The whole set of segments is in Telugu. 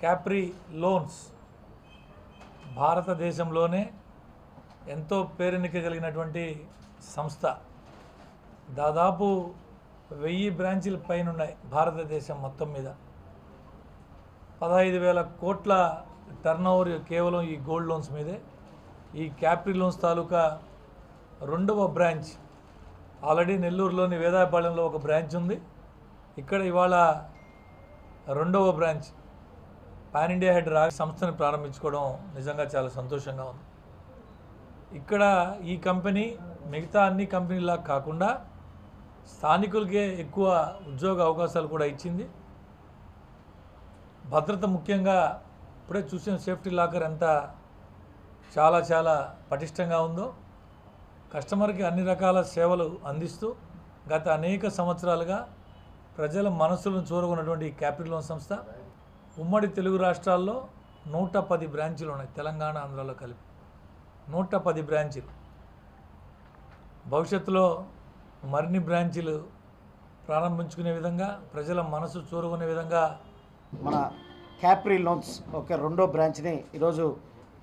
క్యాప్రీ లోన్స్ భారతదేశంలోనే ఎంతో పేరెన్నిక కలిగినటువంటి సంస్థ. దాదాపు 1000 బ్రాంచీల పైన ఉన్నాయి భారతదేశం మొత్తం మీద. 15,000 కోట్ల టర్నోవర్ కేవలం ఈ గోల్డ్ లోన్స్ మీదే. ఈ క్యాప్రీ లోన్స్ తాలూకా రెండవ బ్రాంచ్ ఆల్రెడీ నెల్లూరులోని వేదాయపాళెంలో ఒక బ్రాంచ్ ఉంది. ఇక్కడ ఇవాళ రెండవ బ్రాంచ్ పాన్ ఇండియా హెడ్ సంస్థని ప్రారంభించుకోవడం నిజంగా చాలా సంతోషంగా ఉంది. ఇక్కడ ఈ కంపెనీ మిగతా అన్ని కంపెనీలా కాకుండా స్థానికులకే ఎక్కువ ఉద్యోగ అవకాశాలు కూడా ఇచ్చింది. భద్రత ముఖ్యంగా ఇప్పుడే చూసిన సేఫ్టీ లాకర్ ఎంత చాలా పటిష్టంగా ఉందో, కస్టమర్కి అన్ని రకాల సేవలు అందిస్తూ గత అనేక సంవత్సరాలుగా ప్రజల మనసులను చూరగొన్నటువంటి క్యాప్రీ లోన్ సంస్థ ఉమ్మడి తెలుగు రాష్ట్రాల్లో 110 బ్రాంచీలు ఉన్నాయి. తెలంగాణ, ఆంధ్రాలో కలిపి 110 బ్రాంచీలు. భవిష్యత్తులో మరిన్ని బ్రాంచీలు ప్రారంభించుకునే విధంగా, ప్రజల మనసు చూరగొనే విధంగా మన క్యాప్రీ లోన్స్ ఒక రెండో బ్రాంచ్ని ఈరోజు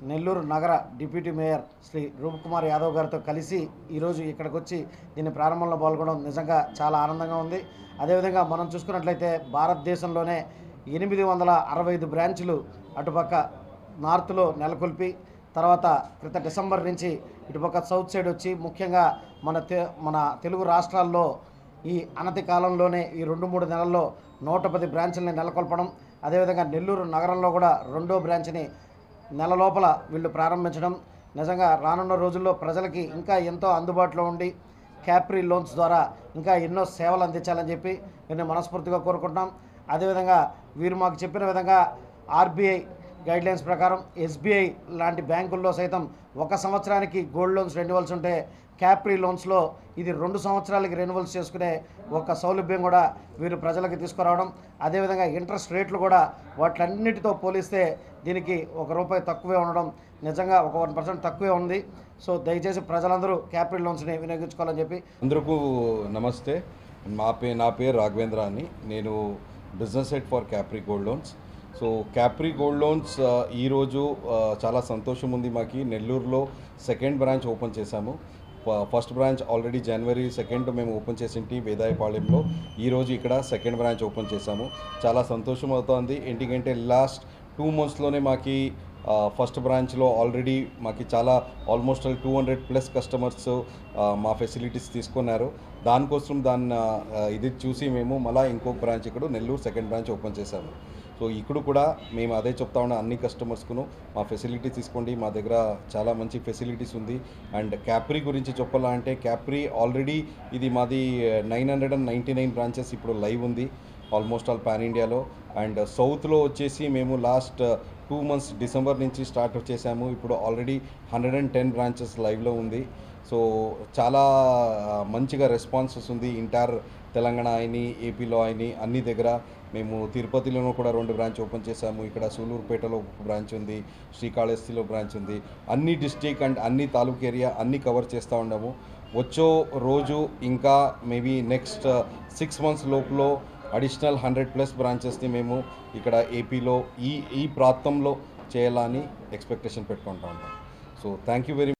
నెల్లూరు నగర డిప్యూటీ మేయర్ శ్రీ రూప్కుమార్ యాదవ్ గారితో కలిసి ఈరోజు ఇక్కడికి వచ్చి దీని ప్రారంభంలో పాల్గొనడం నిజంగా చాలా ఆనందంగా ఉంది. అదేవిధంగా మనం చూసుకున్నట్లయితే భారతదేశంలోనే 865 బ్రాంచులు అటుపక్క నార్త్లో నెలకొల్పి తర్వాత క్రిత డిసెంబర్ నుంచి ఇటుపక్క సౌత్ సైడ్ వచ్చి ముఖ్యంగా మన తెలుగు రాష్ట్రాల్లో ఈ అనతి కాలంలోనే ఈ 2-3 నెలల్లో 110 బ్రాంచులని నెలకొల్పడం, అదేవిధంగా నెల్లూరు నగరంలో కూడా రెండో బ్రాంచ్ని నెల లోపల వీళ్ళు ప్రారంభించడం నిజంగా రానున్న రోజుల్లో ప్రజలకి ఇంకా ఎంతో అందుబాటులో ఉండి క్యాప్రీ లోన్స్ ద్వారా ఇంకా ఎన్నో సేవలు అందించాలని చెప్పి నేను మనస్ఫూర్తిగా కోరుకుంటున్నాం. అదేవిధంగా వీరు మాకు చెప్పిన విధంగా ఆర్బీఐ గైడ్లైన్స్ ప్రకారం ఎస్బీఐ లాంటి బ్యాంకుల్లో సైతం 1 సంవత్సరానికి గోల్డ్ లోన్స్ రెన్యువల్స్ ఉంటే క్యాప్రీ లోన్స్లో ఇది 2 సంవత్సరాలకి రెన్యువల్స్ చేసుకునే ఒక సౌలభ్యం కూడా వీరు ప్రజలకు తీసుకురావడం, అదేవిధంగా ఇంట్రెస్ట్ రేట్లు కూడా వాటిలన్నిటితో పోలిస్తే దీనికి ₹1 తక్కువే ఉండడం నిజంగా ఒక 1% తక్కువే ఉంది. సో దయచేసి ప్రజలందరూ క్యాప్రీ లోన్స్ని వినియోగించుకోవాలని చెప్పి. అందరికీ నమస్తే. నా పేరు రాఘవేంద్ర అని, నేను business head for capri gold loans. So capri gold loans ఈరోజు చాలా సంతోషం ఉంది మాకు. నెల్లూరులో సెకండ్ బ్రాంచ్ ఓపెన్ చేశాము. ఫస్ట్ బ్రాంచ్ ఆల్రెడీ January 2 మేము ఓపెన్ చేసింటి వేదాయపాళెంలో. ఈరోజు ఇక్కడ సెకండ్ బ్రాంచ్ ఓపెన్ చేశాము. చాలా సంతోషం అవుతుంది. ఎందుకంటే లాస్ట్ 2 monthsలోనే మాకు ఫస్ట్ బ్రాంచ్లో ఆల్రెడీ మాకు చాలా ఆల్మోస్ట్ 200+ కస్టమర్స్ మా ఫెసిలిటీస్ తీసుకున్నారు. దానికోసం ఇది చూసి మేము మళ్ళీ ఇంకొక బ్రాంచ్ ఇక్కడ నెల్లూరు సెకండ్ బ్రాంచ్ ఓపెన్ చేశాము. సో ఇక్కడ కూడా మేము అదే చెప్తా ఉన్నాం, అన్ని కస్టమర్స్కును మా ఫెసిలిటీస్ తీసుకోండి, మా దగ్గర చాలా మంచి ఫెసిలిటీస్ ఉంది. అండ్ క్యాప్రీ గురించి చెప్పాలంటే క్యాప్రీ ఆల్రెడీ ఇది మాది 999 బ్రాంచెస్ ఇప్పుడు లైవ్ ఉంది ఆల్మోస్ట్ ఆల్ పాన్ ఇండియాలో. అండ్ సౌత్లో వచ్చేసి మేము లాస్ట్ 2 months డిసెంబర్ నుంచి స్టార్ట్ చేసాము. ఇప్పుడు ఆల్రెడీ 110 బ్రాంచెస్ లైవ్లో ఉంది. సో చాలా మంచిగా రెస్పాన్సెస్ ఉంది. ఇంటర్ తెలంగాణ అయిని, ఏపీలో అయిని అన్ని దగ్గర. మేము తిరుపతిలోనూ కూడా 2 బ్రాంచ్ ఓపెన్ చేశాము. ఇక్కడ సూలూరుపేటలో ఒక బ్రాంచ్ ఉంది, శ్రీకాళహస్తిలో బ్రాంచ్ ఉంది. అన్ని డిస్ట్రిక్ట్ అండ్ అన్ని తాలూకు ఏరియా అన్నీ కవర్ చేస్తూ ఉన్నాము. వచ్చే రోజు ఇంకా మేబీ నెక్స్ట్ 6 months లోపల అడిషనల్ 100+ బ్రాంచెస్ని మేము ఇక్కడ ఏపీలో ఈ ప్రాంతంలో చేయాలని ఎక్స్పెక్టేషన్ పెట్టుకుంటా ఉంటాం. So thank you very